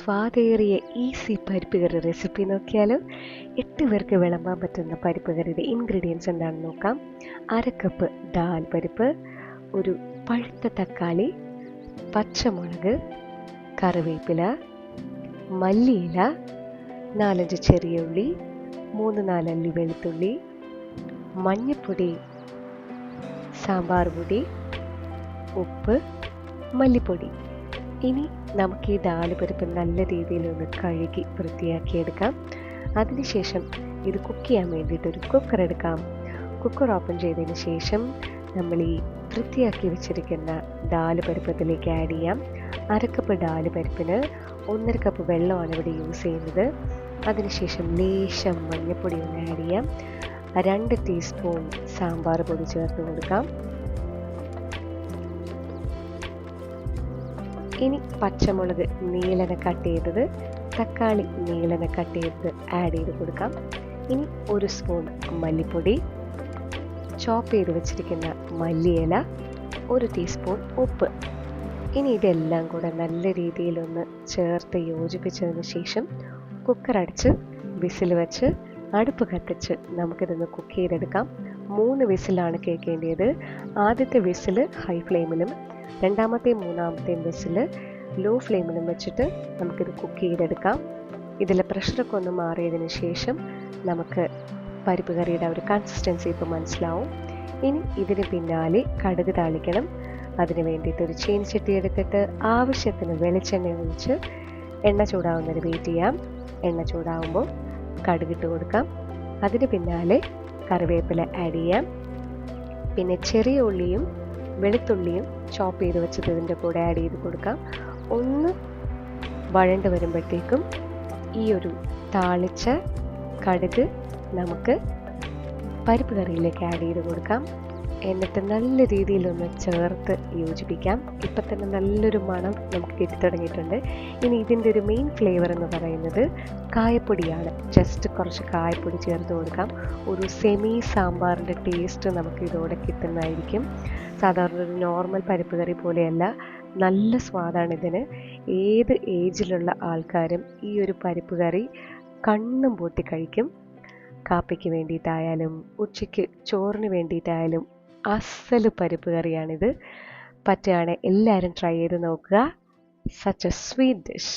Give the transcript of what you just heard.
സ്വാദേറിയ easy പരിപ്പ് കറി recipe നോക്കിയാലോ? 8 പേർക്ക് വിളമ്പാൻ പറ്റുന്ന പരിപ്പ് കറിയുടെ ഇൻഗ്രീഡിയൻസ് എന്താണെന്ന് നോക്കാം. 1/2 കപ്പ് ദാൽ പരിപ്പ്, ഒരു പഴുത്ത തക്കാളി, പച്ചമുളക്, കറിവേപ്പില, മല്ലിയില, 4-5 ചെറിയ ഉള്ളി, 3-4 അല്ലി വെളുത്തുള്ളി, മഞ്ഞൾപ്പൊടി, സാമ്പാർ പൊടി, ഉപ്പ്, മല്ലിപ്പൊടി. ഇനി നമുക്ക് ഈ ദാല് പരിപ്പ് നല്ല രീതിയിലൊന്ന് കഴുകി വൃത്തിയാക്കിയെടുക്കാം. അതിനുശേഷം ഇത് കുക്ക് ചെയ്യാൻ വേണ്ടിയിട്ടൊരു കുക്കർ എടുക്കാം. കുക്കർ ഓപ്പൺ ചെയ്തതിന് ശേഷം നമ്മൾ ഈ വൃത്തിയാക്കി വെച്ചിരിക്കുന്ന ദാല് പരിപ്പത്തിലേക്ക് ആഡ് ചെയ്യാം. 1/2 കപ്പ് ദാല് പരിപ്പിന് 1.5 കപ്പ് വെള്ളമാണ് ഇവിടെ യൂസ് ചെയ്യുന്നത്. അതിനുശേഷം ലേശം മഞ്ഞൾപ്പൊടി ഒന്ന് ആഡ് ചെയ്യാം. 2 ടീസ്പൂൺ സാമ്പാർ പൊടി ചേർത്ത് കൊടുക്കാം. ഇനി പച്ചമുളക് നീളനെ കട്ട് ചെയ്തത്, തക്കാളി നീളനെ കട്ട് ചെയ്തത് ആഡ് ചെയ്ത് കൊടുക്കാം. ഇനി 1 സ്പൂൺ മല്ലിപ്പൊടി, ചോപ്പ് ചെയ്ത് വെച്ചിരിക്കുന്ന മല്ലിയില, 1 ടീസ്പൂൺ ഉപ്പ്. ഇനി ഇതെല്ലാം കൂടെ നല്ല രീതിയിലൊന്ന് ചേർത്ത് യോജിപ്പിച്ചതിന് ശേഷം കുക്കർ അടച്ച് വിസിൽ വെച്ച് അടുപ്പ് കത്തിച്ച് നമുക്കിതൊന്ന് കുക്ക് ചെയ്തെടുക്കാം. 3 വിസിലാണ് കേൾക്കേണ്ടത്. ആദ്യത്തെ വിസിൽ ഹൈ ഫ്ലെയിമിലും രണ്ടാമത്തെയും മൂന്നാമത്തെയും വിസിൽ ലോ ഫ്ലെയിമിലും വെച്ചിട്ട് നമുക്കിത് കുക്ക് ചെയ്തെടുക്കാം. ഇതിലെ പ്രഷറൊക്കെ ഒന്ന് മാറിയതിന് ശേഷം നമുക്ക് പരിപ്പ് കറിയുടെ ഒരു കൺസിസ്റ്റൻസി ഇപ്പോൾ മനസ്സിലാവും. ഇനി ഇതിന് പിന്നാലെ കടുക് താളിക്കണം. അതിന് വേണ്ടിയിട്ട് ഒരു ചീനച്ചട്ടി എടുത്തിട്ട് ആവശ്യത്തിന് വെളിച്ചെണ്ണ ഒഴിച്ച് എണ്ണ ചൂടാവുന്നത് വെയിറ്റ് ചെയ്യാം. എണ്ണ ചൂടാവുമ്പോൾ കടുകിട്ട് കൊടുക്കാം. അതിന് പിന്നാലെ കറിവേപ്പില ആഡ് ചെയ്യാം. പിന്നെ ചെറിയ ഉള്ളിയും വെളുത്തുള്ളിയും ചോപ്പ് ചെയ്ത് വെച്ചത് ഇതിൻ്റെ കൂടെ ആഡ് ചെയ്ത് കൊടുക്കാം. ഒന്ന് വഴണ്ട് വരുമ്പോഴത്തേക്കും ഈ ഒരു താളിച്ച കടുക് നമുക്ക് പരിപ്പ് കറിയിലേക്ക് ആഡ് ചെയ്ത് കൊടുക്കാം. എന്നിട്ട് നല്ല രീതിയിലൊന്ന് ചേർത്ത് യോജിപ്പിക്കാം. ഇപ്പം തന്നെ നല്ലൊരു മണം നമുക്ക് കിട്ടി തുടങ്ങിയിട്ടുണ്ട്. ഇനി ഇതിൻ്റെ ഒരു മെയിൻ ഫ്ലേവർ എന്ന് പറയുന്നത് കായപ്പൊടിയാണ്. ജസ്റ്റ് കുറച്ച് കായപ്പൊടി ചേർത്ത് കൊടുക്കാം. ഒരു സെമി സാമ്പാറിൻ്റെ ടേസ്റ്റ് നമുക്ക് ഇതോടെ കിട്ടുന്നതായിരിക്കും. സാധാരണ ഒരു നോർമൽ പരിപ്പ് കറി പോലെയല്ല, നല്ല സ്വാദാണ് ഇതിന്. ഏത് ഏജിലുള്ള ആൾക്കാരും ഈ ഒരു പരിപ്പ് കറി കണ്ണും പൂട്ടി കഴിക്കും. കാപ്പിക്ക് വേണ്ടിയിട്ടായാലും ഉച്ചയ്ക്ക് ചോറിന് വേണ്ടിയിട്ടായാലും അസല് പരിപ്പ് കറിയാണിത്. പറ്റുകയാണെങ്കിൽ എല്ലാവരും ട്രൈ ചെയ്ത് നോക്കുക. Such A sweet dish.